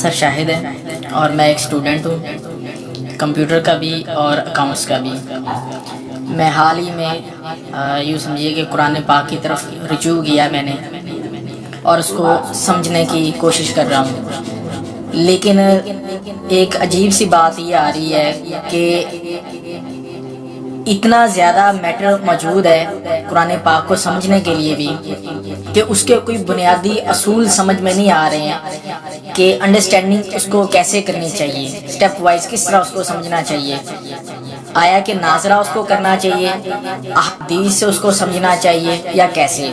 سر شاہد ہے اور میں ایک اسٹوڈنٹ ہوں، کمپیوٹر کا بھی اور اکاؤنٹس کا بھی۔ میں حال ہی میں یوں سمجھیے کہ قرآن پاک کی طرف رجوع کیا میں نے اور اس کو سمجھنے کی کوشش کر رہا ہوں، لیکن ایک عجیب سی بات یہ آ رہی ہے کہ اتنا زیادہ میٹر موجود ہے قرآن پاک کو سمجھنے کے لیے بھی کہ اس کے کوئی بنیادی اصول سمجھ میں نہیں آ رہے ہیں کہ انڈرسٹینڈنگ اس کو کیسے کرنی چاہیے، سٹیپ وائز کس طرح اس کو سمجھنا چاہیے، آیا کہ ناظرہ اس کو کرنا چاہیے، احادیث سے اس کو سمجھنا چاہیے یا کیسے؟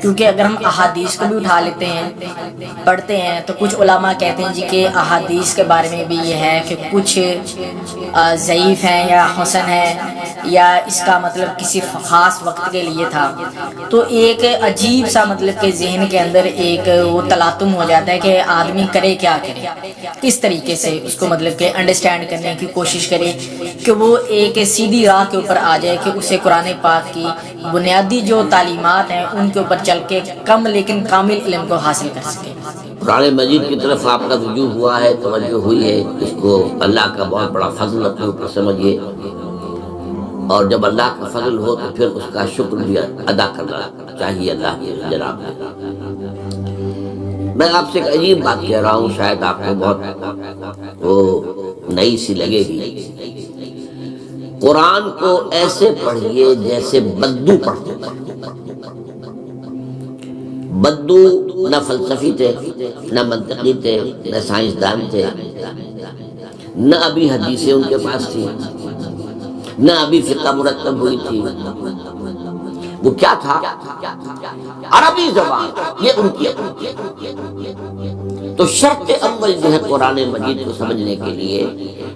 کیونکہ اگر ہم احادیث کو بھی اٹھا لیتے ہیں پڑھتے ہیں تو کچھ علماء کہتے ہیں جی کہ احادیث کے بارے میں بھی یہ ہے کہ کچھ ضعیف ہیں یا حسن ہے یا اس کا مطلب کسی خاص وقت کے لیے تھا۔ تو ایک عجیب سا مطلب کہ ذہن کے اندر ایک وہ تلاطم ہو جاتا ہے کہ آدمی کرے کیا کرے، کس طریقے سے اس کو مطلب کہ انڈرسٹینڈ کرنے کی کوشش کرے کہ وہ ایک سیدھی راہ کے اوپر آ جائے کہ اسے قرآن پاک کی بنیادی جو تعلیمات ہیں ان کے اوپر چل کے کم لیکن کامل علم کو حاصل کر سکے۔ قرآن مجید کی طرف آپ کا رجوع ہوا ہے، توجہ ہوئی ہے، اس کو اللہ کا بہت بڑا فضل اپنے اوپر سمجھیے، اور جب اللہ کا فضل ہو تو پھر اس کا شکر بھی ادا کرنا چاہیے اللہ کے جناب میں۔ میں آپ سے ایک عجیب بات کہہ رہا ہوں، شاید آپ کو بہت وہ نئی سی لگے گی۔ قرآن کو ایسے پڑھیے جیسے بدو پڑھتے تھے۔ بدو نہ فلسفی تھے، نہ منطقی تھے، نہ سائنسدان تھے، نہ ابھی حدیثیں ان کے پاس تھی، نہ ابھی فقہ مرتب ہوئی تھی۔ وہ کیا تھا؟ عربی زبان، یہ ان کی اپنی۔ تو شرط اول جو ہے قرآن مجید کو سمجھنے کے لیے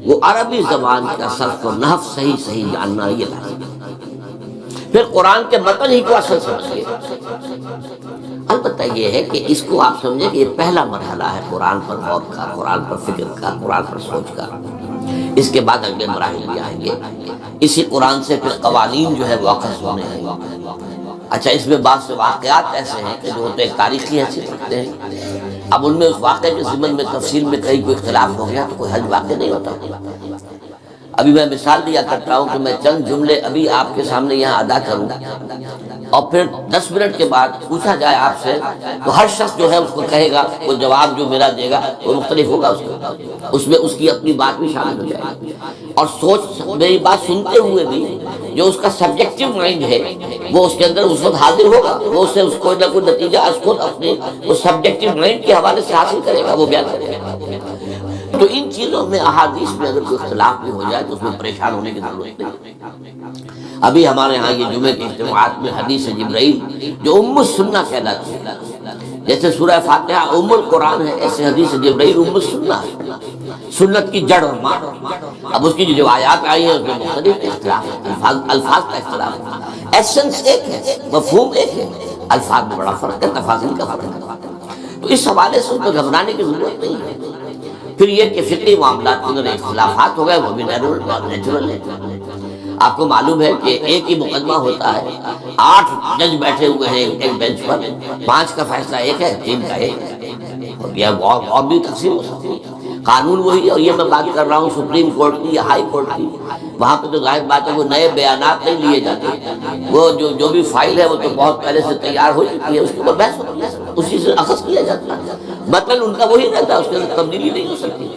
وہ عربی زبان کا صرف و نحو صحیح جاننا یہ تھا۔ پھر قرآن کے متن ہی کو اصل سمجھیے۔ البتہ یہ ہے کہ اس کو آپ سمجھیں کہ یہ پہلا مرحلہ ہے قرآن پر غور کا، قرآن پر فکر کا، قرآن پر سوچ کا۔ اس کے بعد اگلے مراحل بھی آئیں گے۔ اسی قرآن سے پھر قوانین جو ہے وہ اخذ ہونے ہیں۔ اچھا، اس میں بعض واقعات ایسے ہیں کہ جو ایک تاریخی حیثیت رکھتے ہیں۔ اب ان میں اس واقعے کے ضمن میں تفصیل میں کہیں کوئی اختلاف ہو گیا تو کوئی حج واقع نہیں ہوتا۔ ابھی میں مثال دیا کرتا ہوں کہ میں چند جملے ابھی آپ کے سامنے یہاں ادا کروں اور پھر 10 منٹ کے بعد پوچھا جائے آپ سے تو ہر شخص جو ہے اس کو کہے گا، وہ جواب جو میرا دے گا وہ مختلف ہوگا، اس میں اس کی اپنی بات بھی شامل ہو جائے گی۔ اور سوچ میری بات سنتے ہوئے بھی جو اس کا سبجیکٹو مائنڈ ہے وہ اس کے اندر اس وقت حاضر ہوگا، وہ اسے اس کوئی نہ کوئی نتیجہ از خود اپنے اس سبجیکٹو مائنڈ کے حوالے سے حاصل کرے گا، وہ بیان کرے گا۔ تو ان چیزوں میں احادیث میں اگر کوئی اختلاف بھی ہو جائے تو اس میں پریشان ہونے کی ضرورت نہیں۔ ابھی ہمارے ہاں یہ جمعے کے اجتماعات میں حدیث جبرائیل جو ام السنہ کہلاتی ہے، جیسے سورہ فاتحہ ام القرآن ہے، ایسے حدیث جبرائیل ام السنہ ہے، سنت کی جڑ اور ماں۔ اب اس کی جو آیات آئی ہیں اس میں مختلف اختلاف ہے، الفاظ کا اختلاف ہے، ایسنس ایک ہے، مفہوم ایک ہے، الفاظ میں بڑا فرق ہے، تفاصیل کا فرق ہے۔ تو اس حوالے سے اس میں گھبرانے کی ضرورت نہیں ہے۔ پھر یہ کہ فقہی معاملات میں اگر اختلافات ہو گئے وہ بھی نیچرل ہے۔ آپ کو معلوم ہے کہ ایک ہی مقدمہ ہوتا ہے، 8 جج بیٹھے ہوئے ہیں ایک بینچ پر، 5 کا فیصلہ ایک ہے، 3 کا ایک ہے، اور بھی تقسیم ہو سکتی ہے۔ قانون وہی ہے، اور یہ میں بات کر رہا ہوں سپریم کورٹ کی یا ہائی کورٹ کی، وہاں پہ تو ظاہر بات ہے وہ نئے بیانات نہیں لیے جاتے، وہ جو بھی فائل ہے وہ تو بہت پہلے سے تیار ہو چکی ہے، اس کے اوپر بحث ہوتی ہے، اسی سے اخذ کیا جاتا ہے، مطلب ان کا وہی رہتا ہے، اس کے اندر تبدیلی نہیں ہو سکتی۔